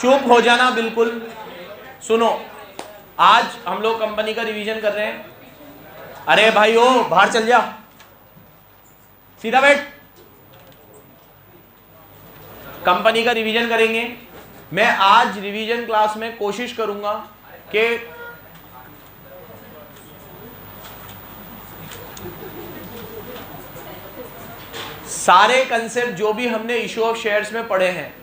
चुप हो जाना बिल्कुल। सुनो, आज हम लोग कंपनी का रिवीजन कर रहे हैं। अरे भाई ओ बाहर चल जा, सीधा बैठ। कंपनी का रिवीजन करेंगे। मैं आज रिवीजन क्लास में कोशिश करूंगा कि सारे कंसेप्ट जो भी हमने इशू ऑफ शेयर्स में पढ़े हैं,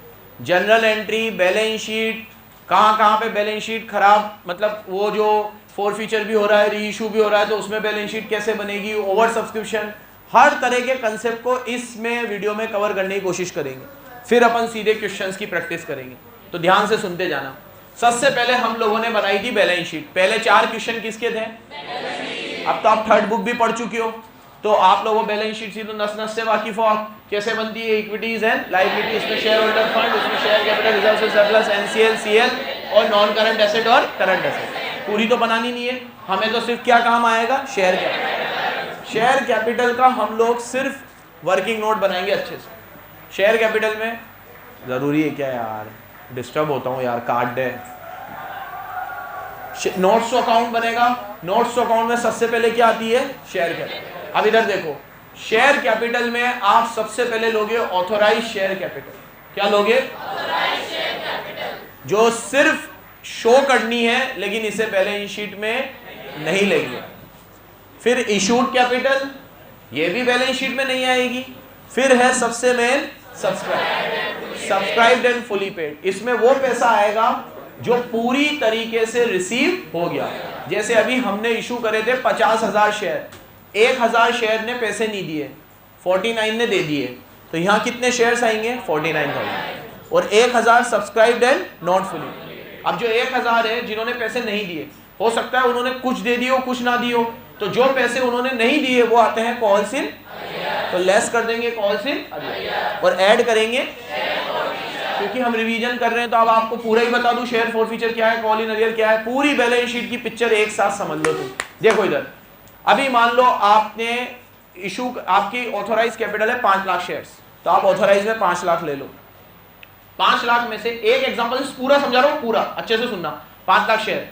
जनरल एंट्री, बैलेंस शीट, कहाँ पे बैलेंस शीट खराब, मतलब वो जो फोरफीचर भी हो रहा है, री इशू भी हो रहा है, तो उसमें बैलेंस शीट कैसे बनेगी, ओवर सब्सक्रिप्शन, हर तरह के कंसेप्ट को इसमें वीडियो में कवर करने की कोशिश करेंगे। फिर अपन सीधे क्वेश्चंस की प्रैक्टिस करेंगे, तो ध्यान से सुनते जाना। सबसे पहले हम लोगों ने बनाई थी बैलेंस शीट। पहले 4 क्वेश्चन किसके थे? अब तो आप थर्ड बुक भी पढ़ चुके हो, तो आप लोगों बैलेंस शीट से तो नस से वाकिफ हो कैसे बनती है, इक्विटीज एंड लायबिलिटी, इसमें शेयर होल्डर फंड, इसमें शेयर कैपिटल, रिजर्व से सरप्लस, एनसीएल, सीएल और नॉन करंट एसेट और करंट एसेट। पूरी तो बनानी नहीं है हमें, तो सिर्फ क्या काम आएगा, शेयर कैपिटल। शेयर कैपिटल का हम लोग सिर्फ वर्किंग नोट बनाएंगे अच्छे से। शेयर कैपिटल में जरूरी है क्या यार, डिस्टर्ब होता हूँ यार, कार्ड दे। नोट्स अकाउंट बनेगा, नोट्स अकाउंट में सबसे पहले क्या आती है, शेयर कैपिटल। अब इधर देखो, शेयर कैपिटल में आप सबसे पहले लोगे ऑथोराइज शेयर कैपिटल। क्या लोगे? ऑथोराइज शेयर कैपिटल, जो सिर्फ शो करनी है लेकिन इसे बैलेंस शीट में नहीं लेंगे। फिर इशूड कैपिटल, ये भी बैलेंस शीट में नहीं आएगी। फिर है सबसे main subscribed and fully paid, इसमें वो पैसा आएगा जो पूरी तरीके से रिसीव हो गया। जैसे अभी हमने इशू करे थे 50,000 शेयर, 1,000 शेयर ने पैसे नहीं दिए, 49 ने दे दिए, तो यहाँ कितने शेयर्स आएंगे, 49,000। और 1,000 सब्सक्राइब्ड एंड नॉट फुली। अब जो 1,000 है जिन्होंने पैसे नहीं दिए, हो सकता है उन्होंने कुछ दे दिए हो कुछ ना दिए हो, तो जो पैसे उन्होंने नहीं दिए वो आते हैं कॉल्स इन, तो लेस कर देंगे कॉल्स इन और ऐड करेंगे, क्योंकि हम रिवीजन कर रहे हैं तो अब आपको पूरा ही बता दूं शेयर फोरफीचर क्या है, कॉल इन अरियर क्या है, पूरी बैलेंस शीट की पिक्चर एक साथ समझ लो तुम। देखो इधर, अभी मान लो आपने इशू, आपकी ऑथोराइज कैपिटल है 5 लाख शेयर्स, तो आप ऑथोराइज में 5 लाख ले लो। 5 लाख में से एक एग्जांपल पूरा समझा रहा हूं, पूरा अच्छे से सुनना। 5 लाख शेयर,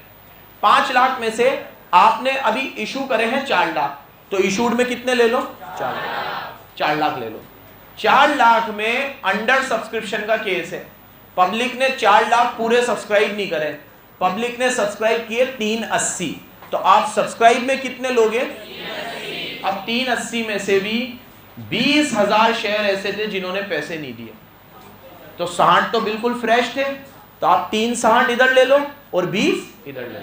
5 लाख में से आपने अभी इशू करे हैं 4 लाख, तो इशूड में कितने ले लो, 4 लाख ले लो। 4 लाख में अंडर सब्सक्रिप्शन का केस है, पब्लिक ने 4 लाख पूरे सब्सक्राइब नहीं करे, पब्लिक ने सब्सक्राइब किए 380, तो आप सब्सक्राइब में कितने लोगे, अब 380 में से भी 20,000 शेयर ऐसे थे जिन्होंने पैसे नहीं दिए, तो 60 तो बिल्कुल फ्रेश थे, तो आप 360 इधर ले लो और 20 इधर ले लो।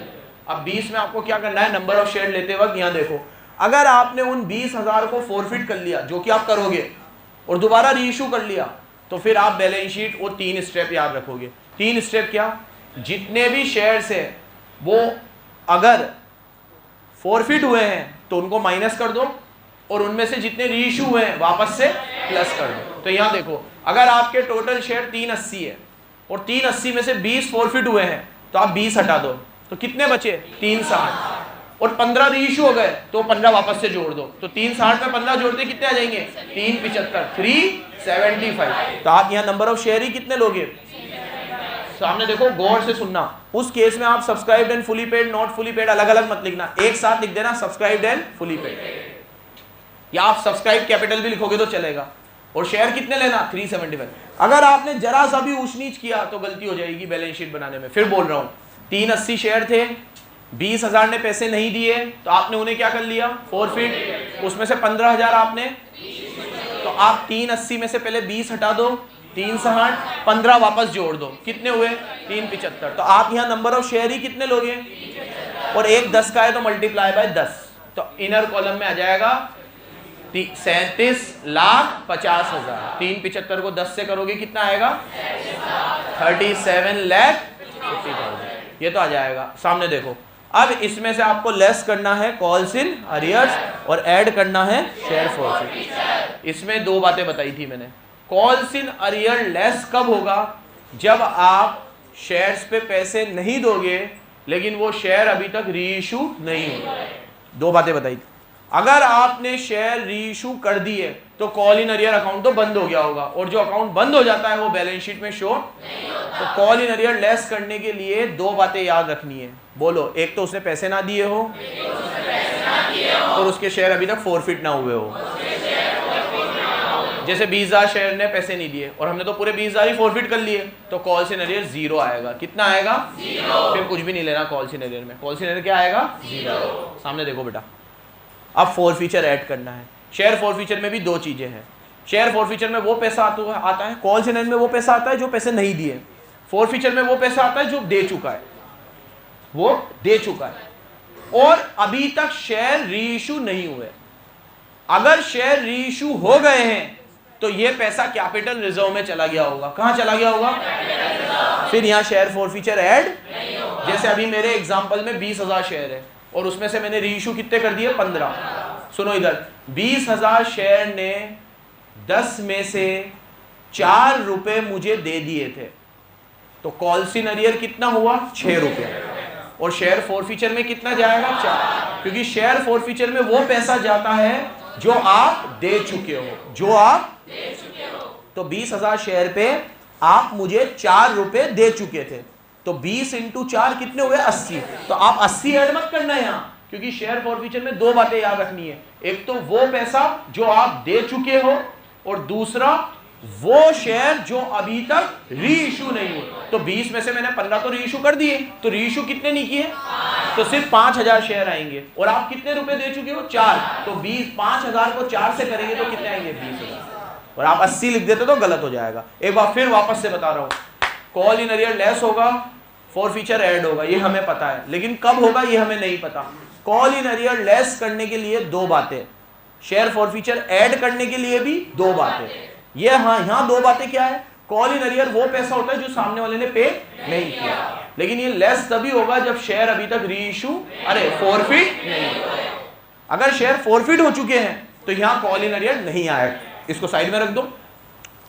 अब 20 में आपको क्या करना है, नंबर ऑफ शेयर लेते वक्त यहाँ देखो, अगर आपने उन 20,000 को फोरफिट कर लिया, जो कि आप करोगे, और दोबारा री इशू कर लिया, तो फिर आप बैलेंस शीट वो 3 स्टेप याद रखोगे। 3 स्टेप क्या, जितने भी शेयर्स है वो अगर फोरफिट हुए हैं तो उनको माइनस कर दो, और उनमें से जितने री इशू हुए हैं वापस से प्लस कर दो। तो यहाँ देखो, अगर आपके टोटल शेयर 380 है और 380 में से 20 फोरफिट हुए हैं, तो आप 20 हटा दो, तो कितने बचे, 360, और 15 री इशू हो गए तो 15 वापस से जोड़ दो, तो 360 में 15 जोड़ते कितने आ जाएंगे, 375, 375। तो आप यहाँ नंबर ऑफ शेयर ही कितने लोगे, सामने देखो, गौर से सुनना। उस केस में आप subscribed and fully paid, not fully paid अलग अलग मत लिखना, एक साथ लिख देना सब्सक्राइब्ड एंड फुली पेड, या आप सब्सक्राइब कैपिटल भी लिखोगे तो चलेगा। और शेयर कितने लेना, 375। अगर आपने जरा सा भी ऊंच नीच किया तो गलती हो जाएगी बैलेंस शीट बनाने में। फिर बोल रहा हूं, 380 शेयर थे, 20,000 ने पैसे नहीं दिए, तो आपने उन्हें क्या कर लिया, फोरफिट, उसमें से 15,000 आपने, तो आप 380 में से पहले 20 हटा दो, 360, 15 वापस जोड़ दो, कितने हुए, 375। तो आप यहाँ नंबर ऑफ शेयर ही कितने लोगे, और एक 10 का है तो मल्टीप्लाई बाय 10, तो इनर कॉलम में आ जाएगा 37,50,000। 375 को 10 से करोगे कितना आएगा, 37,50,000, ये तो आ जाएगा। सामने देखो, अब इसमें से आपको लेस करना है कॉल्स इन अरियर्स और ऐड करना है शेयर फोरफिट। इसमें 2 बातें बताई थी मैंने। कॉल्स इन अरियर लेस कब होगा, जब आप शेयर्स पे पैसे नहीं दोगे लेकिन वो शेयर अभी तक री इशू नहीं हुआ। 2 बातें बताई थी। अगर आपने शेयर री इशू कर दिए तो कॉल इन अरियर अकाउंट तो बंद हो गया होगा, और जो अकाउंट बंद हो जाता है वो बैलेंस शीट में शो नहीं होता। तो कॉल इन अरियर लेस करने के लिए दो बातें याद रखनी है। बोलो, एक तो उसने पैसे ना दिए हो और उसके शेयर अभी तक फॉरफिट ना हुए हो। जैसे 20,000 शेयर ने पैसे नहीं दिए और हमने तो पूरे 20,000 ही फॉरफिट कर लिए, तो कॉल्स इन अरियर 0 आएगा। कितना आएगा? 0। फिर कुछ भी नहीं लेना कॉल्स इन अरियर में। कॉल्स इन अरियर क्या आएगा? 0। सामने देखो बेटा, अब फॉरफीचर ऐड करना है। शेयर फॉरफीचर में भी दो चीजें हैं। शेयर फॉरफीचर में वो पैसा आता है, कॉल्स इन अरियर में वो पैसा आता है जो पैसे नहीं दिए, फॉरफीचर में वो पैसा आता है जो दे चुका है, वो दे चुका है और अभी तक शेयर रीइश्यू नहीं हुए। अगर शेयर रीइश्यू हो गए हैं तो ये पैसा कैपिटल रिजर्व में चला गया होगा। कहां चला गया होगा? फिर यहां शेयर फॉरफीचर ऐड। जैसे अभी मेरे एग्जांपल में 20,000 शेयर है और उसमें से मैंने रीइश्यू कितने कर दिए? 15। सुनो इधर, 20,000 शेयर ने 10 में से 4 रुपए मुझे दे दिए थे, तो कॉल्स इन अरियर कितना हुआ? 6 रुपए। और शेयर फॉरफीचर में कितना जाएगा? 4, क्योंकि शेयर फॉरफीचर में वो पैसा जाता है जो आप दे चुके हो, जो आप दे चुके हो। तो 20,000 शेयर पे आप मुझे 4 रुपए दे चुके थे, तो 20 × 4 कितने हुए? 80। तो आप 80 ऐड मत करना यहां, क्योंकि शेयर फॉरफीचर में दो बातें याद रखनी है। एक तो वो पैसा जो आप दे चुके हो और दूसरा वो शेयर जो अभी तक रीइश्यू नहीं हुए। तो 20 में से मैंने 15 तो रीइश्यू कर दिए, तो रीइश्यू कितने नहीं किए? तो सिर्फ 5,000 शेयर आएंगे और आप कितने रुपए दे चुके हो? 4। तो 5,000 को 4 से करेंगे तो कितने आएंगे? 20,000। और आप 80 लिख देते तो गलत हो जाएगा। एक बार फिर वापस से बता रहा हूं, कॉल इन अरियर लेस होगा, फॉरफीचर ऐड होगा, ये हमें पता है, लेकिन कब होगा ये हमें नहीं पता। कॉल इन अरियर लेस करने के लिए दो बातें, शेयर फॉरफीचर ऐड करने के लिए भी दो बातें। ये यहां दो बातें क्या है? कॉल इन अरियर वो पैसा होता है जो सामने वाले ने पे नहीं किया, लेकिन ये लेस तभी होगा जब शेयर अभी तक रीइश्यू फॉरफिट नहीं हुआ। अगर शेयर फॉरफिट हो चुके हैं तो यहां कॉल इन अरियर नहीं आएगा, इसको साइड में रख दो।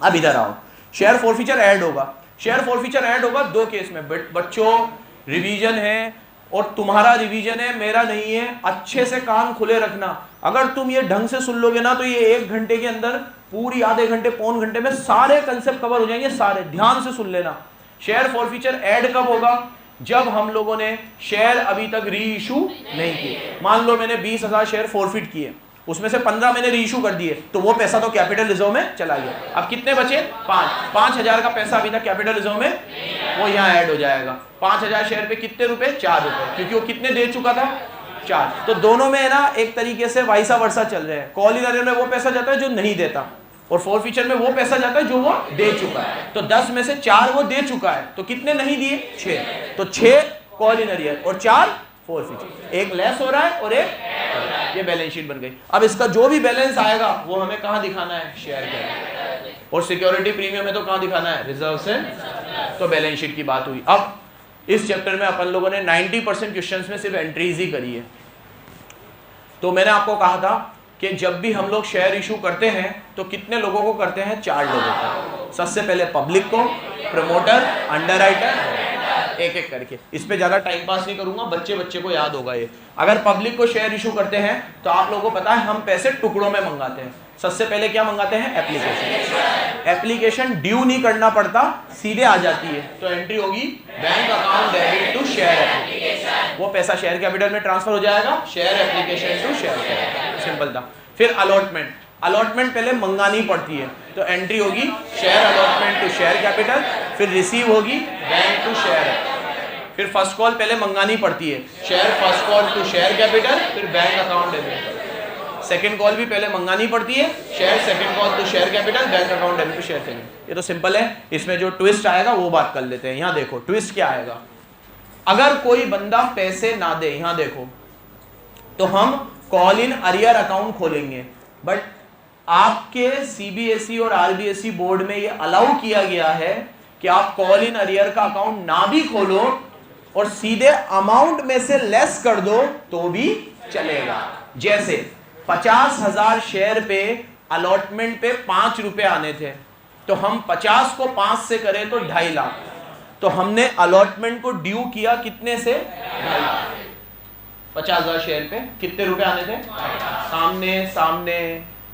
अब इधर आओ, शेयर फॉरफीचर ऐड होगा। शेयर फॉरफीचर ऐड होगा दो केस में। बच्चों, रिवीजन है और तुम्हारा रिवीजन है, मेरा नहीं है, अच्छे से कान खुले रखना। अगर तुम ये ढंग से सुन लोगे ना तो ये 1 घंटे के अंदर पूरी आधे घंटे पौन घंटे में सारे कंसेप्ट कवर हो जाएंगे। सारे ध्यान से सुन लेना। शेयर फॉरफीचर ऐड कब होगा? जब हम लोगों ने शेयर अभी तक रीइश्यू नहीं किए। मान लो मैंने 20,000 शेयर फॉरफिट किए, उसमें से 15 मैंने रीइश्यू कर दिए, तो वो पैसा तो कैपिटल रिजर्व में चला गया। अब कितने बचे? 5। 5,000 का पैसा अभी तक कैपिटल रिजर्व में, वो यहाँ ऐड हो जाएगा। 5,000 शेयर पे कितने रुपए? 4 रुपए, क्योंकि वो कितने दे चुका था? 4। तो दोनों में है ना एक तरीके से वाइसा वर्सा चल रहे हैं। कॉल इन अरियर में वो पैसा जाता है जो नहीं देता और फॉरफीचर में वो पैसा जाता है जो वो दे चुका है। तो 10 में से 4 वो दे चुका है, तो कितने नहीं दिए? 6। तो 6 कॉल इन अरियर और 4 फॉरफीचर। एक लेस हो रहा है और एक, ये बैलेंस शीट बन गई। अब इसका जो भी बैलेंस आएगा वो हमें कहां दिखाना है? शेयर के। और सिक्योरिटी प्रीमियम में तो कहां दिखाना है? रिजर्व से। तो बैलेंस शीट की बात हुई। अब इस चैप्टर में अपन लोगों ने 90% क्वेश्चंस में सिर्फ एंट्रीज ही करी है। तो मैंने आपको कहा था कि जब भी हम लोग शेयर इशू करते हैं तो कितने लोगों को करते हैं? 4 लोगों को। सबसे पहले पब्लिक को, प्रमोटर, अंडरराइटर, एक एक करके। इस पे ज्यादा टाइम पास नहीं करूंगा, बच्चे को याद होगा ये। अगर पब्लिक को शेयर इशू करते हैं तो आप लोगों को पता है हम पैसे टुकड़ों में मंगाते हैं। सबसे पहले क्या मंगाते हैं? एप्लीकेशन। एप्लीकेशन ड्यू नहीं करना पड़ता, सीधे आ जाती है। तो एंट्री होगी bank account debit to share application. वो पैसा शेयर कैपिटल में ट्रांसफर हो जाएगा, share application to share capital. Simple था। फिर अलॉटमेंट। अलॉटमेंट पहले मंगानी पड़ती है, तो एंट्री होगी share allotment to share capital. फिर रिसीव होगी बैंक टू शेयर। फिर फर्स्ट कॉल पहले मंगानी पड़ती है, share first call to share capital, फिर bank account debit. Second call भी पहले मंगानी पड़ती है, share second call to share capital, bank account debit to share second. ये तो सिंपल है। इसमें जो ट्विस्ट आएगा वो बात कर लेते हैं। यहाँ देखो ट्विस्ट क्या आएगा। अगर कोई बंदा पैसे ना दे, यहाँ देखो, तो हम कॉल इन अरियर अकाउंट खोलेंगे। बट आपके सीबीएसई और आरबीएसई बोर्ड में ये अलाउ किया गया है कि आप कॉल इन अरियर का अकाउंट ना भी खोलो और सीधे अमाउंट में से लेस कर दो तो भी चलेगा। जैसे 50,000 शेयर पे अलॉटमेंट पे 5 रुपए आने थे, तो हम 50 को 5 से करें तो 2.5 लाख। तो हमने अलॉटमेंट को ड्यू किया कितने से? 2.5 लाख। 50,000 शेयर पे कितने रुपए आने थे? सामने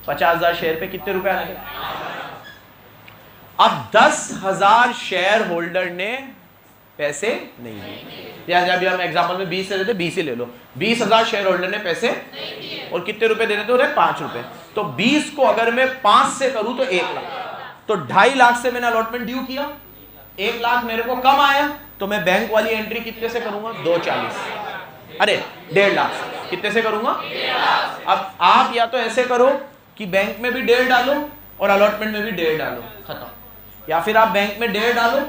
50,000 शेयर पे कितने रुपए आने थे? अब 10,000 शेयर होल्डर ने पैसे नहीं दिए, या जब हम एग्जांपल में 20 से देते, 20 ही ले लो, 20,000 शेयर होल्डर ने पैसे नहीं दिए, और कितने रुपए दे देते हो? 5 रुपए। तो 20 को अगर मैं 5 से करूं तो 1 लाख, तो 2.5 लाख से मैंने अलॉटमेंट ड्यू किया, 1 लाख मेरे को कम आया, तो मैं बैंक वाली एंट्री कितने से करूंगा? 240, अरे 1.5 लाख कितने से करूंगा? 1.5 लाख। अब आप या तो ऐसे करो कि बैंक में भी 1.5 डालो और अलॉटमेंट में भी 1.5 डालो, खत्म। या फिर आप बैंक में 1.5 डालो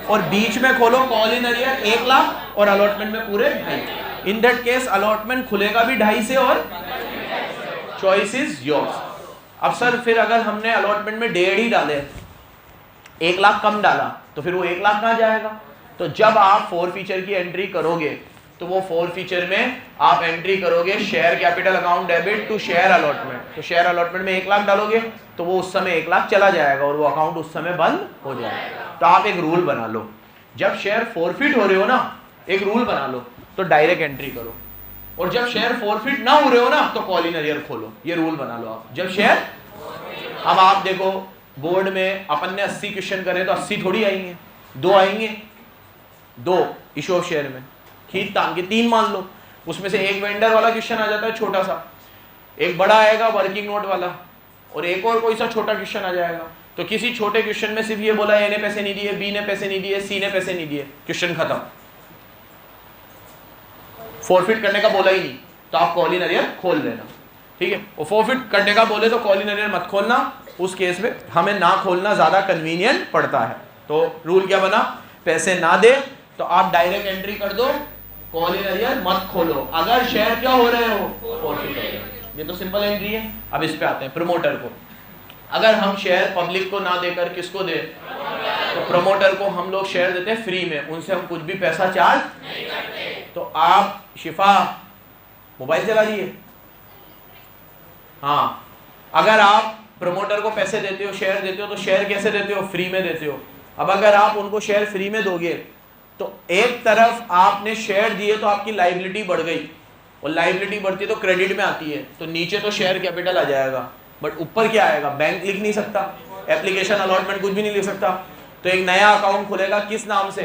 और बीच में खोलो कॉल इन अरियर 1 लाख और अलॉटमेंट में पूरे 2.5। इन दैट केस अलॉटमेंट खुलेगा भी 2.5 से और चॉइस इज योर्स। अब सर फिर अगर हमने अलॉटमेंट में 1.5 ही डाले, 1 लाख कम डाला, तो फिर वो 1 लाख कहाँ जाएगा? तो जब आप 4 फीचर की एंट्री करोगे तो वो 4 फीचर में आप एंट्री करोगे share capital account debit to share allotment. तो शेयर अलॉटमेंट में 1 लाख डालोगे तो वो उस समय 1 लाख चला जाएगा और वो अकाउंट उस समय बंद हो जाएगा। तो आप एक रूल बना लो, जब शेयर फॉरफिट हो रहे हो ना, एक रूल बना लो, तो डायरेक्ट एंट्री करो, और जब शेयर फॉरफिट ना हो रहे हो ना तो कॉल इन अरियर खोलो। ये रूल बना लो आप। जब शेयर, अब आप देखो बोर्ड में अपन ने 80 क्वेश्चन करे तो 80 थोड़ी आएंगे, 2 आएंगे, 2 इशू ऑफ शेयर में खींच तान के 3 मान लो, उसमें से एक वेंडर वाला क्वेश्चन आ जाता है छोटा सा, एक बड़ा आएगा वर्किंग नोट वाला, और एक और कोई सा छोटा क्वेश्चन आ जाएगा। तो किसी छोटे क्वेश्चन में सिर्फ ये बोला ए ने पैसे नहीं दिए, बी ने पैसे नहीं दिए, सी ने पैसे नहीं दिए, क्वेश्चन खत्म, फॉरफिट करने का बोला ही नहीं, तो आप कॉल इन अरियर खोल लेना, ठीक है। और फॉरफिट करने का बोले तो कॉल इन अरियर मत खोलना, उस केस में हमें ना खोलना ज्यादा कन्वीनियंट पड़ता है। तो रूल क्या बना? पैसे ना दे तो आप डायरेक्ट एंट्री कर दो, कॉल इन अरियर मत खोलो। अगर शेयर क्या हो रहे हो? फॉरफिट हो रहे हो। ये तो सिंपल एंट्री है। अब इस पे आते हैं प्रमोटर को। अगर हम शेयर पब्लिक को ना देकर किसको दे? तो प्रमोटर को हम लोग शेयर देते हैं फ्री में, उनसे हम कुछ भी पैसा चार्ज नहीं करते। तो आप शिफा मोबाइल चला रही है, हाँ, अगर आप प्रमोटर को पैसे देते हो, शेयर देते हो, तो शेयर कैसे देते हो? फ्री में देते हो। अब अगर आप उनको शेयर फ्री में दोगे तो एक तरफ आपने शेयर दिए तो आपकी लायबिलिटी बढ़ गई, और लायबिलिटी बढ़ती तो क्रेडिट में आती है, तो नीचे तो शेयर कैपिटल आ जाएगा, बट ऊपर क्या आएगा? बैंक लिख नहीं सकता, एप्लीकेशन अलॉटमेंट कुछ भी नहीं लिख सकता। तो एक नया अकाउंट खुलेगा, किस नाम से?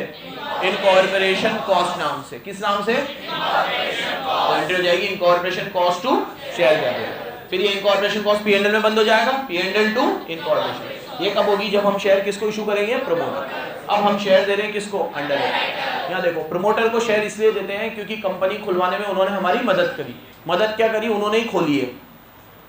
इनकॉर्पोरेशन कॉस्ट नाम से। किस नाम से? तो एंट्री हो जाएगी incorporation cost to share capital. फिर ये इनकॉर्पोरेशन कॉस्ट P&L में बंद हो जाएगा, P&L टू इनकॉर्पोरेशन। ये कब होगी? जब हम शेयर किसको इशू करेंगे? प्रमोटर। अब हम शेयर दे रहे हैं किसको? Under writer. यहाँ देखो, प्रमोटर को शेयर इसलिए देते हैं क्योंकि कंपनी खुलवाने में उन्होंने हमारी मदद करी। मदद क्या करी? उन्होंने ही खोली है।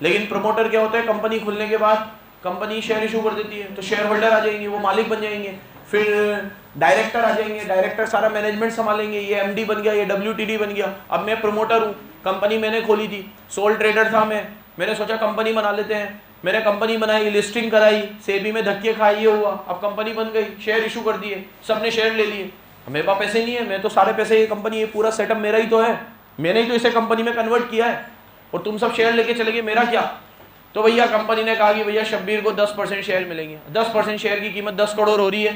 लेकिन प्रमोटर क्या होता है? कंपनी खुलने के बाद कंपनी शेयर इशू कर देती है, तो शेयर होल्डर आ जाएंगे, वो मालिक बन जाएंगे, फिर डायरेक्टर आ जाएंगे, डायरेक्टर सारा मैनेजमेंट संभालेंगे, ये MD बन गया, ये WTD बन गया। अब मैं प्रमोटर हूँ, कंपनी मैंने खोली थी, सोल ट्रेडर था मैंने सोचा कंपनी बना लेते हैं, मैंने कंपनी बनाई, लिस्टिंग कराई, सेबी में धक्के खाए, ये हुआ, अब कंपनी बन गई, शेयर इशू कर दिए, सबने शेयर ले लिए, मेरे पास पैसे नहीं है, मैं तो सारे पैसे ये कंपनी, ये पूरा सेटअप मेरा ही तो है, मैंने ही तो इसे कंपनी में कन्वर्ट किया है, और तुम सब शेयर लेके चले गए, मेरा क्या? तो भैया कंपनी ने कहा कि भैया शब्बीर को 10% शेयर मिलेंगे। 10% शेयर की कीमत 10 करोड़ हो रही है,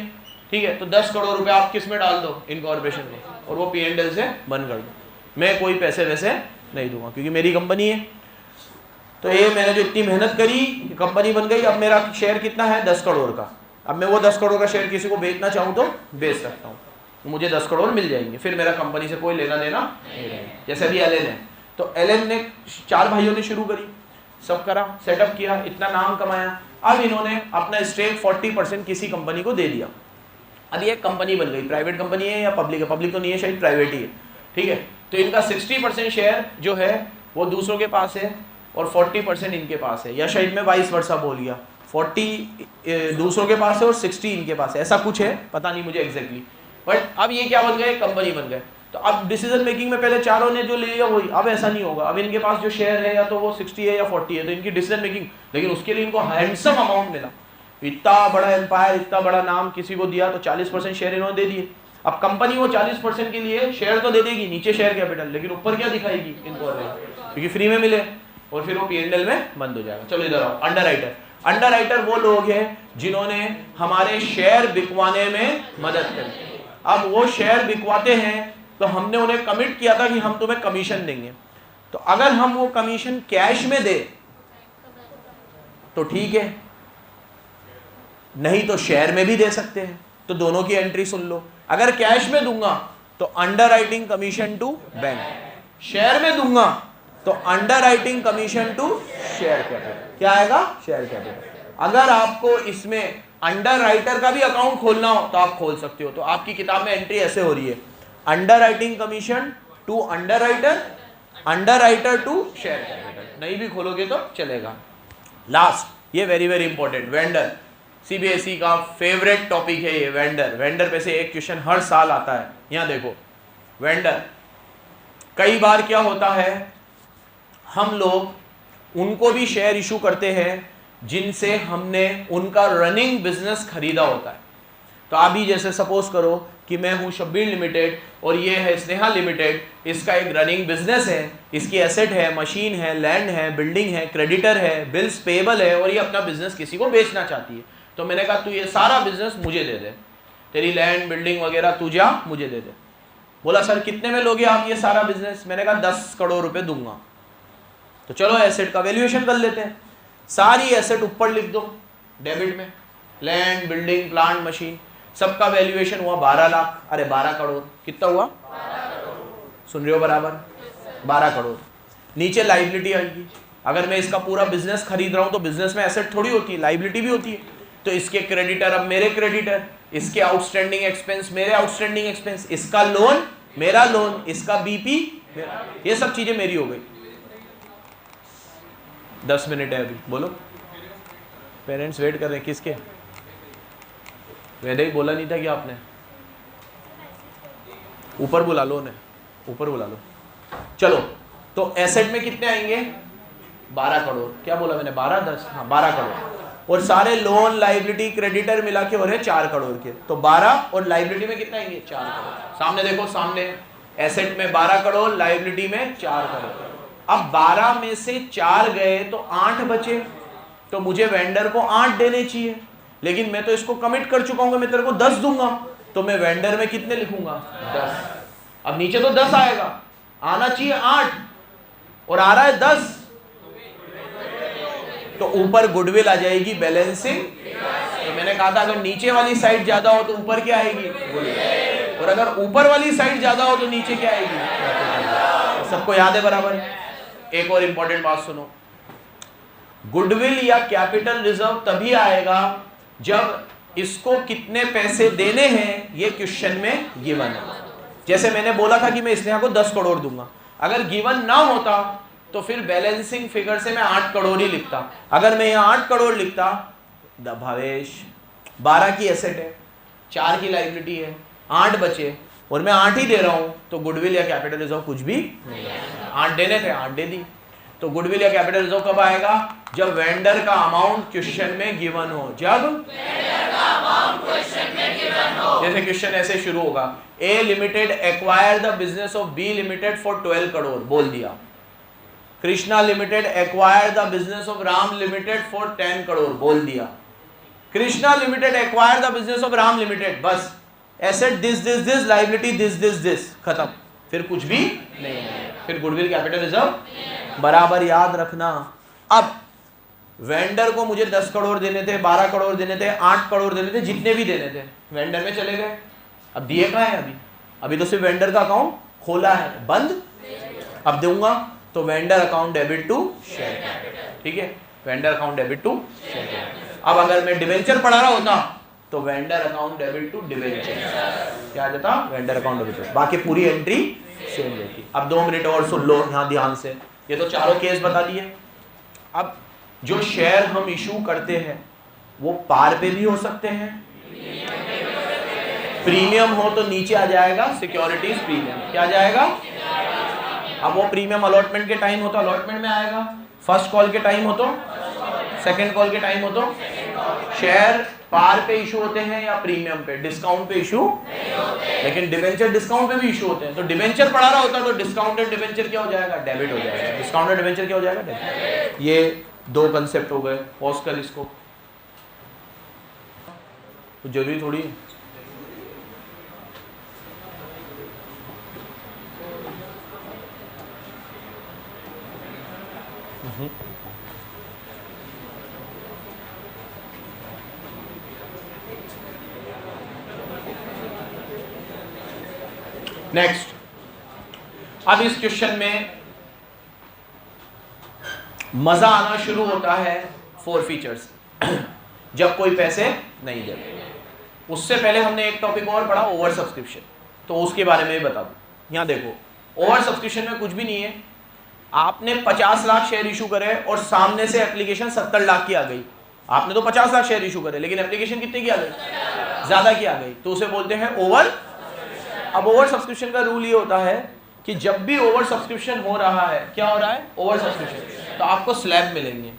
ठीक है, तो 10 करोड़ रुपए आप किस में डाल दो? इनकॉर्पोरेशन में, और वो P&L से बंद कर दो। मैं कोई पैसे वैसे नहीं दूंगा क्योंकि मेरी कंपनी है। तो ये मैंने जो इतनी मेहनत करी, कंपनी बन गई, अब मेरा शेयर कितना है? 10 करोड़ का। अब मैं वो 10 करोड़ का शेयर किसी को बेचना चाहूँ तो बेच सकता हूँ, तो मुझे 10 करोड़ मिल जाएंगे, फिर मेरा कंपनी से कोई लेना देना नहीं रहेगा। जैसे अभी एलन है, तो एलन ने 4 भाइयों ने शुरू करी, सब करा, सेटअप किया, इतना नाम कमाया, अब इन्होंने अपना स्टेक 40% किसी कंपनी को दे दिया। अब ये कंपनी बन गई, प्राइवेट कंपनी है या पब्लिक है? पब्लिक तो नहीं है, शायद प्राइवेट ही है, ठीक है। तो इनका 60% शेयर जो है वो दूसरों के पास है और 40% इनके पास है, या शायद मैं 22 वर्षा बोल गया, 40 दूसरों के पास है और 60 इनके पास है, ऐसा कुछ है, पता नहीं मुझे एग्जैक्टली। बट अब ये क्या बन गए? कंपनी बन गए। तो अब डिसीजन मेकिंग में पहले चारों ने जो ले लिया वही, अब ऐसा नहीं होगा। अब इनके पास जो शेयर है या तो वो 60 है या 40 है, तो इनकी डिसीजन मेकिंग, लेकिन उसके लिए इनको हैंडसम अमाउंट मिला, इतना बड़ा एम्पायर, इतना बड़ा नाम किसी को दिया, तो 40% शेयर इन्होंने दे दिए। अब कंपनी वो 40% के लिए शेयर तो दे देगी, नीचे शेयर कैपिटल, लेकिन ऊपर क्या दिखाएगी? इनको, क्योंकि फ्री में मिले, और फिर वो P&L में बंद हो जाएगा। चलो इधर आओ, अंडर राइटर। अंडर राइटर वो लोग हैं जिन्होंने हमारे शेयर बिकवाने में मदद करी। अब वो शेयर बिकवाते हैं तो हमने उन्हें कमिट किया था कि हम तुम्हें कमीशन देंगे, तो अगर हम वो कमीशन कैश में दे तो ठीक है, नहीं तो शेयर में भी दे सकते हैं, तो दोनों की एंट्री सुन लो। अगर कैश में दूंगा तो underwriting commission to bank, share में दूंगा तो underwriting commission to share capital. क्या आएगा? Share capital. अगर आपको इसमें अंडर राइटर का भी अकाउंट खोलना हो तो आप खोल सकते हो। तो आपकी किताब में एंट्री ऐसे हो रही है, underwriting commission to underwriter, underwriter to share capital. नहीं भी खोलोगे तो चलेगा। लास्ट, ये very very important, vendor. CBSE का फेवरेट टॉपिक है ये वेंडर। वेंडर पे से एक क्वेश्चन हर साल आता है। यहां देखो, वेंडर कई बार क्या होता है, हम लोग उनको भी शेयर इशू करते हैं जिनसे हमने उनका रनिंग बिजनेस खरीदा होता है। तो अभी जैसे सपोज करो कि मैं हूं शब्बीर लिमिटेड और ये है स्नेहा लिमिटेड, इसका एक रनिंग बिजनेस है, इसकी एसेट है, मशीन है, लैंड है, बिल्डिंग है, क्रेडिटर है, बिल्स पेबल है, और ये अपना बिजनेस किसी को बेचना चाहती है। तो मैंने कहा तू ये सारा बिजनेस मुझे दे दे, तेरी लैंड बिल्डिंग वगैरह तू जा मुझे दे दे। बोला सर कितने में लोगे आप ये सारा बिजनेस? मैंने कहा 10 करोड़ रुपए दूंगा। तो चलो एसेट का वैल्यूएशन कर लेते हैं। सारी एसेट ऊपर लिख दो डेबिट में, लैंड बिल्डिंग प्लांट मशीन, सबका वैल्यूएशन हुआ 12 लाख, अरे 12 करोड़। कितना हुआ? 12 करोड़। सुन रहे हो बराबर? 12 करोड़। नीचे लाइबिलिटी आएगी। अगर मैं इसका पूरा बिजनेस खरीद रहा हूं तो बिजनेस में एसेट थोड़ी होती है, लाइबिलिटी भी होती है। तो इसके क्रेडिटर अब मेरे क्रेडिटर, इसके आउटस्टैंडिंग एक्सपेंस मेरे आउटस्टैंडिंग एक्सपेंस, इसका लोन मेरा लोन, इसका बीपी मेरा, ये सब चीजें मेरी हो गई। 10 मिनट है अभी, बोलो। पेरेंट्स वेट कर रहे हैं किसके? वैसे ही बोला नहीं था कि आपने ऊपर बुला लो, ने ऊपर बुला लो। चलो, तो एसेट में कितने आएंगे? 12 करोड़। क्या बोला मैंने? 12 10, हाँ 12 करोड़। और सारे लोन लाइबिलिटी क्रेडिटर मिला के हो रहे 4 करोड़ के। तो 12 और लाइबिलिटी में कितना आएंगे? 4 करोड़। सामने देखो, सामने एसेट में 12 करोड़, लाइबिलिटी में 4 करोड़। अब 12 में से 4 गए तो 8 बचे, तो मुझे वेंडर को 8 देने चाहिए, लेकिन मैं तो इसको कमिट कर चुका हूं, मैं तेरे को 10 दूंगा। तो मैं वेंडर में कितने लिखूंगा? 10। अब नीचे तो 10 आएगा, आना चाहिए 8 और आ रहा है 10, तो ऊपर गुडविल आ जाएगी बैलेंसिंग। तो मैंने कहा था अगर नीचे वाली साइड ज्यादा हो तो ऊपर क्या आएगी? गुडविल। और अगर ऊपर वाली साइड ज्यादा हो तो नीचे क्या आएगी? सबको याद है बराबर? एक और इंपॉर्टेंट बात सुनो, गुडविल या कैपिटल रिजर्व तभी आएगा जब इसको कितने पैसे देने हैं ये क्वेश्चन में गिवन है। जैसे मैंने बोला था कि मैं स्नेहा को 10 करोड़ दूंगा, अगर गिवन ना होता तो फिर बैलेंसिंग फिगर से मैं 8 करोड़ ही लिखता। अगर मैं यहाँ 8 करोड़ लिखता, भावेश 12 की एसेट है, 4 की लाइबिलिटी है, 8 बचे और मैं 8 ही दे रहा हूं, तो गुडविल या कैपिटल रिजर्व कुछ भी नहीं है। 8 देने थे, 8 दे दी। तो गुडविल या कैपिटल रिजर्व कब आएगा? जब वेंडर का अमाउंट क्वेश्चन में गिवन हो। जब वेंडर का अमाउंट क्वेश्चन में गिवन हो। जैसे क्वेश्चन ऐसे शुरू होगा, A limited acquire the business of B limited for 12 crore, बोल दिया। Krishna limited acquire the business of Ram limited for 10 crore, बोल दिया। Krishna limited acquire the business of Ram limited, बस asset this this this, liability this this this, खत्म। फिर कुछ भी नहीं है, फिर गुडविल कैपिटल रिजर्व। बराबर याद रखना। अब वेंडर को मुझे 10 करोड़ देने थे, 12 करोड़ देने थे, 8 करोड़ देने थे, जितने भी देने थे, वेंडर में चले गए। अब दिए कहाँ है? अभी तो सिर्फ वेंडर का अकाउंट खोला है, बंद। अब दूंगा तो vendor account debit to share capital, ठीक है, vendor account debit to share capital. अब अगर मैं डिवेंचर पढ़ा रहा होता तो vendor account debit to debenture, क्या आ जाता? Vendor account debit. बाकी पूरी एंट्री सेम रहती। अब 2 मिनट और सुन लो यहाँ ध्यान से, ये तो चारों केस बता दिए। अब जो शेयर हम इशू करते हैं वो पार पे भी हो सकते हैं, प्रीमियम हो तो नीचे आ जाएगा सिक्योरिटीज प्रीमियम, क्या आ जाएगा? अब वो प्रीमियम अलॉटमेंट के टाइम हो तो अलॉटमेंट में आएगा, फर्स्ट कॉल के टाइम हो तो, सेकंड कॉल के टाइम हो तो। शेयर पार पे इशू होते हैं या प्रीमियम पे? डिस्काउंट पे इशू नहीं होते, लेकिन डिवेंचर डिस्काउंट पे भी इशू होते हैं। तो डिवेंचर पढ़ा रहा होता तो डिस्काउंटेड डिवेंचर क्या हो जाएगा? डेबिट हो जाएगा। डिस्काउंटेड डिवेंचर क्या हो जाएगा? डेबिट। ये 2 कंसेप्ट हो गए। पॉज कर इसको, तो जरूरी थोड़ी है। नेक्स्ट, अब इस क्वेश्चन में मजा आना शुरू होता है फोर फीचर्स जब कोई पैसे नहीं देता। उससे पहले हमने एक टॉपिक और पढ़ा, ओवर सब्सक्रिप्शन, तो उसके बारे में भी बता दूं। यहां देखो, ओवर सब्सक्रिप्शन में कुछ भी नहीं है। आपने 50 लाख शेयर इशू करे और सामने से एप्लीकेशन 70 लाख की आ गई। आपने तो 50 लाख शेयर इशू करे, लेकिन एप्लीकेशन कितने की आ गई? ज्यादा की आ गई, तो उसे बोलते हैं ओवर। अब ओवर सब्सक्रिप्शन का रूल ये होता है कि जब भी ओवर सब्सक्रिप्शन हो रहा है, क्या हो रहा है? ओवर सब्सक्रिप्शन, तो आपको स्लैब मिलेंगे।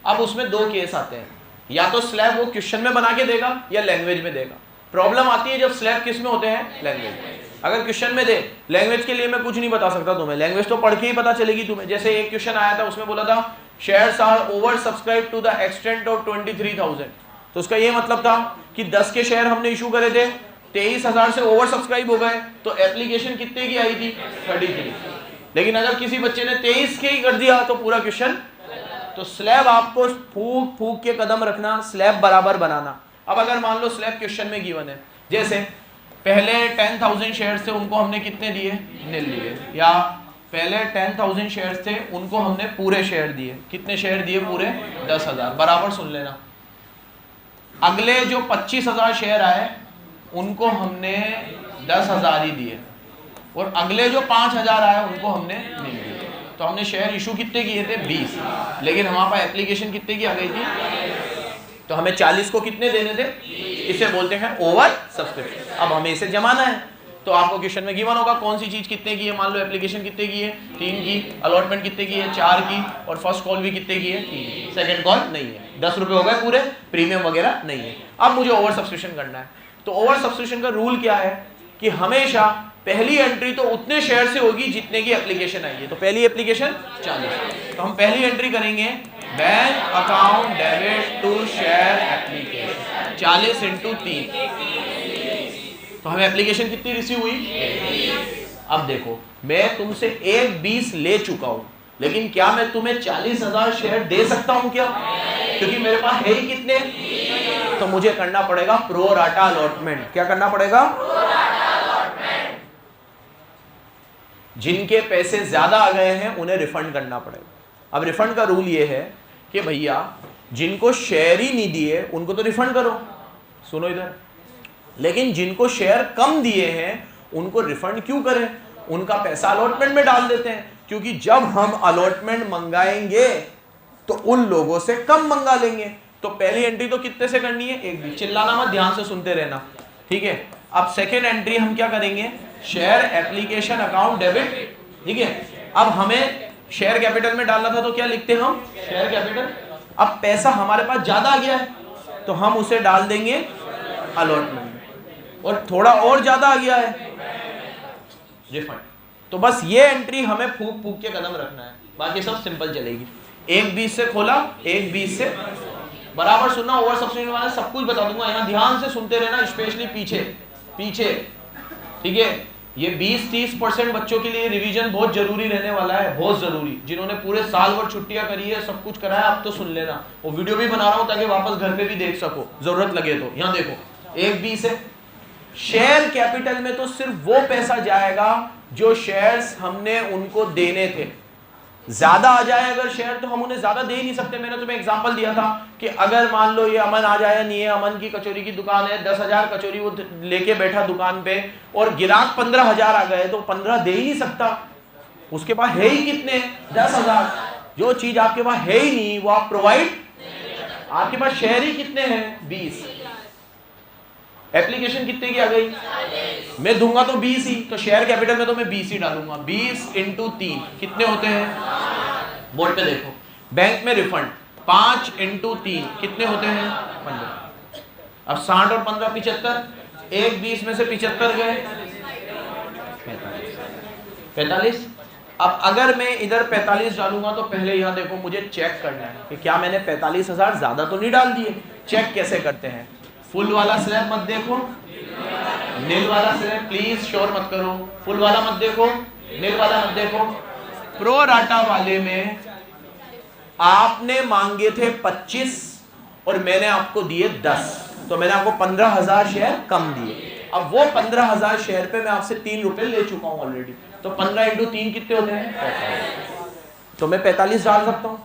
अब उसमें दो केस आते हैं, या तो स्लैब वो क्वेश्चन में बना के देगा या लैंग्वेज में देगा। प्रॉब्लम आती है जब स्लैब किस में होते हैं? लैंग्वेज में। अगर क्वेश्चन में दे, लैंग्वेज के लिए मैं कुछ नहीं बता सकता तुम्हें, लैंग्वेज तो पढ़ के ही पता चलेगी तुम्हें। जैसे एक क्वेश्चन आया था, उसमें बोला था shares are over subscribe to the extent of 23,000, तो उसका ये मतलब था कि 10 के शेयर हमने इशू करे थे, 23,000 से ओवर सब्सक्राइब हो गए, तो एप्लीकेशन कितने की आई थी? 33। लेकिन अगर किसी बच्चे ने 23 के ही कर दिया तो पूरा क्वेश्चन, तो स्लैब आपको फूक फूक के कदम रखना, स्लैब बराबर बनाना। अब अगर मान लो स्लैब क्वेश्चन में गिवन है, जैसे पहले 10,000 शेयर्स थे, उनको हमने कितने दिए? निल दिए। या पहले 10,000 शेयर्स थे, उनको हमने पूरे शेयर दिए। कितने शेयर दिए? पूरे 10,000। बराबर सुन लेना। अगले जो 25,000 शेयर आए, उनको हमने 10,000 ही दिए, और अगले जो 5,000 आए उनको हमने नहीं दिए। तो हमने शेयर इशू कितने किए थे? 20। लेकिन हमारे पास एप्लीकेशन कितने की आ गई थी? तो हमें 40 को कितने देने थे? इसे बोलते हैं ओवर सब्सक्रिप्शन। अब हमें इसे जमाना है, तो आपको क्वेश्चन में गिवन होगा कौन सी चीज कितने की है। मान लो एप्लीकेशन कितने की है? 3 की, अलॉटमेंट कितने की है? 4 की, और फर्स्ट कॉल भी कितने की है? 3। सेकंड कॉल नहीं है, 10 रुपए हो गए पूरे, प्रीमियम वगैरह नहीं है। अब मुझे ओवर सब्सक्रिप्शन करना है, तो ओवर सब्सक्रिप्शन का रूल क्या है कि हमेशा पहली एंट्री तो उतने शेयर से होगी जितने की एप्लीकेशन आई है। तो पहली एप्लीकेशन 40, तो हम पहली एंट्री करेंगे bank account debit to share application 40 × 3, तो हमें एप्लीकेशन कितनी रिसीव हुई? अब देखो, मैं तुमसे 1/20 ले चुका हूं, लेकिन क्या मैं तुम्हें 40,000 शेयर दे सकता हूं क्या? क्योंकि मेरे पास है ही कितने, तो मुझे करना पड़ेगा प्रो राटा अलॉटमेंट। क्या करना पड़ेगा? जिनके पैसे ज्यादा आ गए हैं उन्हें रिफंड करना पड़ेगा। अब रिफंड का रूल ये है कि भैया जिनको शेयर ही नहीं दिए उनको तो रिफंड करो, सुनो इधर, लेकिन जिनको शेयर कम दिए हैं उनको रिफंड क्यों करें? उनका पैसा अलॉटमेंट में डाल देते हैं, क्योंकि जब हम अलॉटमेंट मंगाएंगे तो उन लोगों से कम मंगा लेंगे। तो पहली एंट्री तो कितने से करनी है? 1/20। चिल्लाना मत, ध्यान से सुनते रहना, ठीक है। अब सेकेंड एंट्री हम क्या करेंगे? शेयर एप्लीकेशन अकाउंट डेबिट, ठीक है। अब हमें शेयर कैपिटल में डालना था, तो क्या लिखते हैं हम? Share capital. अब पैसा हमारे पास ज्यादा आ गया है, तो हम उसे डाल देंगे अलॉटमेंट में, और थोड़ा और ज्यादा आ गया है, रिफंड। तो बस ये एंट्री हमें फूक फूक के कदम रखना है, बाकी सब सिंपल चलेगी। 1/20 से खोला, 1/20 से बराबर सुनना। ओवर सब्सक्रिप्शन वाला सब कुछ बता दूंगा, यहाँ ध्यान से सुनते रहना, स्पेशली पीछे, ठीक है। ये 20-30% बच्चों के लिए रिवीजन बहुत जरूरी रहने वाला है, बहुत जरूरी। जिन्होंने पूरे साल भर छुट्टियां करी है, सब कुछ करा है, अब तो सुन लेना। वो वीडियो भी बना रहा हूं ताकि वापस घर पे भी देख सको, जरूरत लगे तो। यहाँ देखो, 1/20 है। शेयर कैपिटल में तो सिर्फ वो पैसा जाएगा जो शेयर्स हमने उनको देने थे। ज्यादा आ जाए अगर शेयर, तो हम उन्हें ज्यादा दे ही नहीं सकते। मैंने तुम्हें एग्जांपल दिया था कि अगर मान लो ये अमन आ जाए, नहीं है, अमन की कचौरी की दुकान है, 10,000 कचौरी वो लेके बैठा दुकान पे, और गिराक 15,000 आ गए, तो 15 दे ही नहीं सकता। उसके पास है ही कितने? 10,000। जो चीज आपके पास है ही नहीं वो आप प्रोवाइड, आपके पास शेयर ही कितने हैं? 20। एप्लीकेशन कितने की आ गई? मैं दूंगा तो 20 ही, तो शेयर कैपिटल में तो मैं 20 ही डालूंगा। 20 × 3 कितने होते हैं? बोर्ड पे देखो। बैंक में रिफंड 5 × 3 कितने होते हैं? 15। अब 60 और 15 75, 1/20 में से 75 गए, 45। अब अगर मैं इधर 45 डालूंगा तो पहले यहाँ देखो, मुझे चेक करना है कि क्या मैंने 45,000 ज्यादा तो नहीं डाल दिए। चेक कैसे करते हैं? फुल वाला स्लैब मत देखो, नील वाला स्लैब प्लीज श्योर मत करो। फुल वाला मत देखो, नील वाला मत देखो। प्रो राटा वाले में आपने मांगे थे 25 और मैंने आपको दिए 10, तो मैंने आपको 15,000 शेयर कम दिए। अब वो 15,000 शेयर पे मैं आपसे 3 रुपए ले चुका हूं ऑलरेडी, तो 15 इंटू 3 कितने होते हैं 45। तो मैं 45 डाल सकता हूं,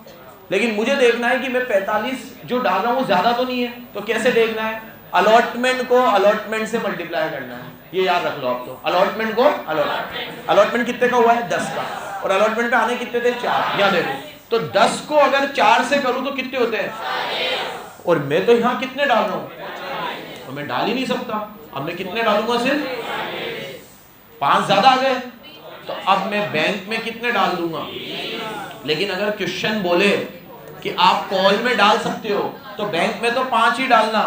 लेकिन मुझे देखना है कि मैं 45 जो डाल रहा हूं वो ज्यादा तो नहीं है। तो कैसे देखना है, अलॉटमेंट को अलॉटमेंट से मल्टीप्लाई करना है, ये याद रख लो आप। तो अलॉटमेंट को अलॉटमेंट कितने का हुआ है 10 का, और अलॉटमेंट पे आने कितने थे 4, यहाँ देखो। तो 10 को अगर 4 से करूं तो कितने होते हैं, और मैं तो यहाँ कितने डाल रहा हूं, तो मैं डाल ही नहीं सकता। अब मैं कितने डालूंगा, सिर्फ 5 ज्यादा आ गए, तो अब मैं बैंक में कितने डाल दूंगा। लेकिन अगर क्वेश्चन बोले कि आप कॉल में डाल सकते हो, तो बैंक में तो 5 ही डालना,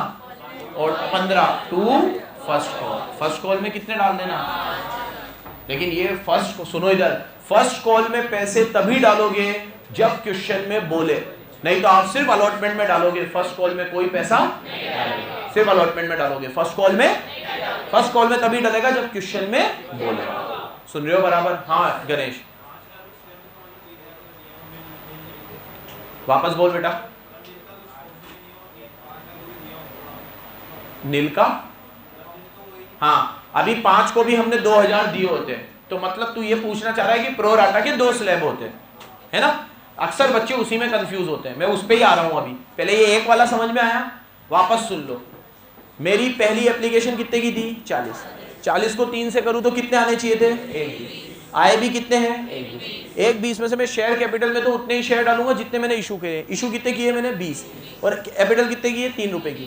और 15 टू फर्स्ट कॉल में कितने डाल देना। लेकिन ये फर्स्ट, सुनो इधर, फर्स्ट कॉल में पैसे तभी डालोगे जब क्वेश्चन में बोले, नहीं तो आप सिर्फ अलॉटमेंट में डालोगे, फर्स्ट कॉल में कोई पैसा सिर्फ अलॉटमेंट में डालोगे। फर्स्ट कॉल में तभी डालेगा जब क्वेश्चन में बोले। सुन रहे हो बराबर? हाँ गणेश वापस बोल बेटा। नील का, हाँ अभी 5 को भी हमने 2000 दिए होते, तो मतलब तू ये पूछना चाह रहा है कि प्रो राटा के 2 स्लैब होते है ना। अक्सर बच्चे उसी में कंफ्यूज होते हैं, मैं उस पे ही आ रहा हूं अभी। पहले ये एक वाला समझ में आया, वापस सुन लो। मेरी पहली एप्लीकेशन कितने की थी 40 को 3 से करूं तो कितने आने चाहिए थे 1 आए भी कितने हैं 1 20 में से मैं शेयर कैपिटल में तो उतने ही शेयर डालूंगा जितने मैंने इशू किए। इशू कितने किए मैंने 20, और कैपिटल कितने की है 3 रुपए की,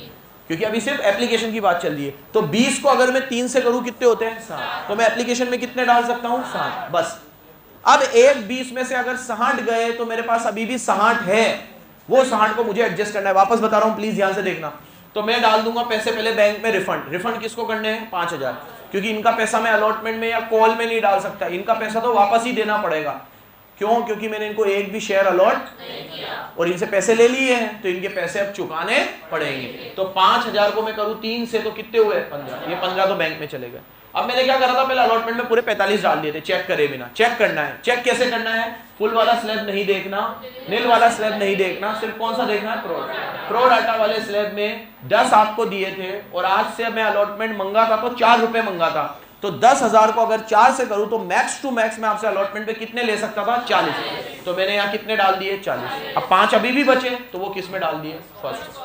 क्योंकि अभी सिर्फ एप्लीकेशन की बात चल रही है। तो 20 को अगर मैं 3 से करूं कितने होते हैं 60, तो मैं एप्लीकेशन में कितने डाल सकता हूं 60 बस। अब 1 20 में से अगर 60 गए तो मेरे पास अभी भी 60 है, वो 60 को मुझे एडजस्ट करना है। वापस बता रहा हूं प्लीज ध्यान से देखना। तो मैं डाल दूंगा पैसे पहले बैंक में, रिफंड किसको करने हैं 5000, क्योंकि इनका पैसा मैं अलॉटमेंट में या कॉल में नहीं डाल सकता, इनका पैसा तो वापस ही देना पड़ेगा। क्यों? क्योंकि मैंने इनको एक भी शेयर अलॉट नहीं किया और इनसे पैसे ले लिए हैं, तो इनके पैसे अब चुकाने पड़ेंगे। तो 5000 को मैं करूं 3 से तो कितने हुए 15, ये 15 तो बैंक में चले गए। अब मैंने क्या करा था, पहले अलॉटमेंट में पूरे 45 डाल दिए थे, चेक करे बिना। चेक करना है, चेक कैसे करना है, फुल वाला स्लैब नहीं देखना, नील वाला स्लैब नहीं देखना, सिर्फ कौन सा देखना है प्रो डाटा वाले स्लैब में 10 आपको दिए थे, और आज से मैं अलॉटमेंट मंगा था तो 4 रुपए मंगा था, तो 10,000 को अगर 4 से करूं तो मैक्स टू मैक्स मैं आपसे अलॉटमेंट पे कितने ले सकता था 40, तो मैंने यहाँ कितने डाल दिए 40। अब 5 अभी भी बचे, तो वो किस में डाल दिए फर्स्ट।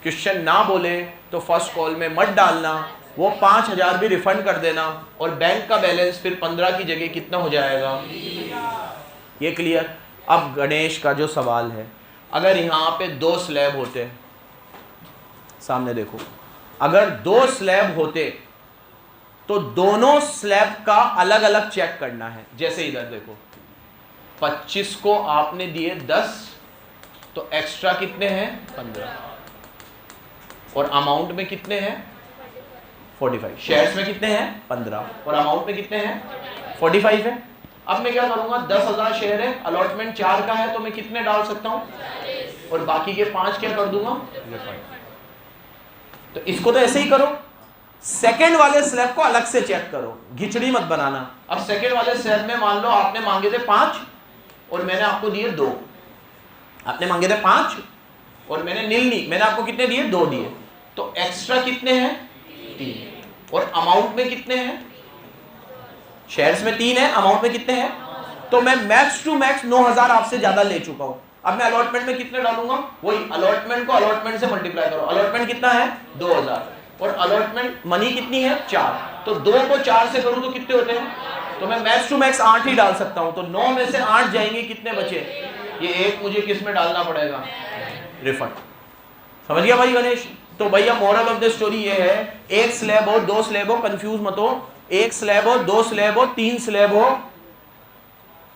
क्वेश्चन ना बोले तो फर्स्ट कॉल में मत डालना, वो 5000 भी रिफंड कर देना, और बैंक का बैलेंस फिर 15 की जगह कितना हो जाएगा, ये क्लियर। अब गणेश का जो सवाल है, अगर यहाँ पे 2 स्लैब होते, सामने देखो, अगर 2 स्लैब होते तो दोनों स्लैब का अलग अलग चेक करना है। जैसे इधर देखो 25 को आपने दिए 10, तो एक्स्ट्रा कितने हैं 15, और अमाउंट में कितने हैं 45, शेयर्स में कितने हैं 15, और अमाउंट में कितने हैं 45 है। अब मैं क्या करूंगा, 10,000 शेयर है, अलॉटमेंट 4 का है, तो मैं कितने डाल सकता हूं, और बाकी के 5 क्या कर दूंगा। तो इसको तो ऐसे ही करो, सेकंड वाले स्लैब को अलग से चेक करो, घिचड़ी मत बनाना। अब सेकंड वाले स्लैब में मान लो आपने मांगे थे 5 और मैंने आपको दिए 2, आपने मांगे थे 5 और मैंने मैंने आपको कितने दिए 2 दिए, तो एक्स्ट्रा कितने हैं 3, और अमाउंट में कितने हैं, शेयर्स में 3 है, अमाउंट में कितने हैं, तो मैं मैक्स टू मैक्स 9000 आपसे ज्यादा ले चुका हूं। अब मैं अलॉटमेंट में कितने डालूंगा, वही अलॉटमेंट को अलॉटमेंट से मल्टीप्लाई करो। अलॉटमेंट कितना है 2000, और अलॉटमेंट मनी कितनी है 4, तो 2 को 4 से करूं तो कितने होते हैं, तो मैं मैक्स टू मैक्स 8 ही डाल सकता हूं, तो 9 में से 8 जाएंगे, कितने बचे, ये 1 मुझे किस में डालना पड़ेगा, रिफंड। समझ गया भाई गणेश? तो भैया मोरल ऑफ द स्टोरी ये है, 1 स्लैब हो 2 स्लैब हो कंफ्यूज मत हो, 1 स्लैब हो 2 स्लैब हो 3 स्लैब हो,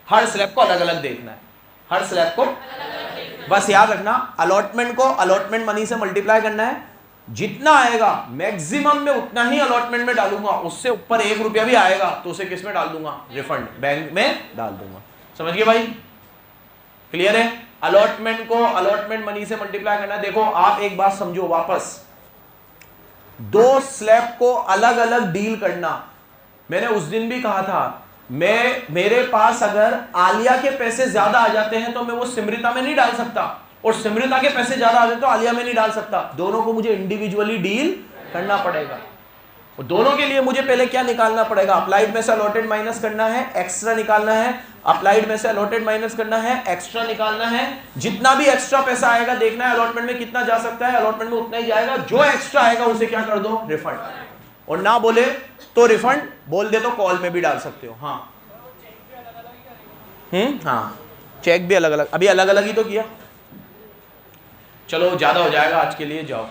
हर स्लैब को अलग अलग देखना है, हर स्लैब को बस याद रखना, अलॉटमेंट को अलॉटमेंट मनी से मल्टीप्लाई करना है, जितना आएगा मैक्सिमम में उतना ही अलॉटमेंट में डालूंगा, उससे ऊपर 1 रुपया भी आएगा तो उसे किस में डाल दूंगा, रिफंड, बैंक में डाल दूंगा। समझ गए भाई? क्लियर है? अलॉटमेंट को अलॉटमेंट मनी से मल्टीप्लाई करना है। देखो आप एक बात समझो, वापस 2 स्लैब को अलग अलग डील करना। मैंने उस दिन भी कहा था, मेरे पास अगर आलिया के पैसे ज्यादा आ जाते हैं तो मैं वो सिमरिता में नहीं डाल सकता, और सिमरिता के पैसे ज्यादा आ जाते तो आलिया में नहीं डाल सकता, दोनों को मुझे इंडिविजुअली डील करना पड़ेगा। और दोनों के लिए मुझे पहले क्या निकालना पड़ेगा, अप्लाइड में से अलॉटेड माइनस करना है, एक्स्ट्रा निकालना है, अप्लाइड में से अलॉटेड माइनस करना है, एक्स्ट्रा निकालना है। जितना भी एक्स्ट्रा पैसा आएगा देखना है अलॉटमेंट में कितना जा सकता है, अलॉटमेंट में उतना ही जाएगा। जो एक्स्ट्रा आएगा उसे क्या कर दो, रिफंड। और ना बोले तो रिफंड, बोल दे तो कॉल में भी डाल सकते हो। हाँ हाँ, चेक भी अलग अलग, अभी अलग अलग ही तो किया। चलो ज्यादा हो जाएगा आज के लिए, जाओ।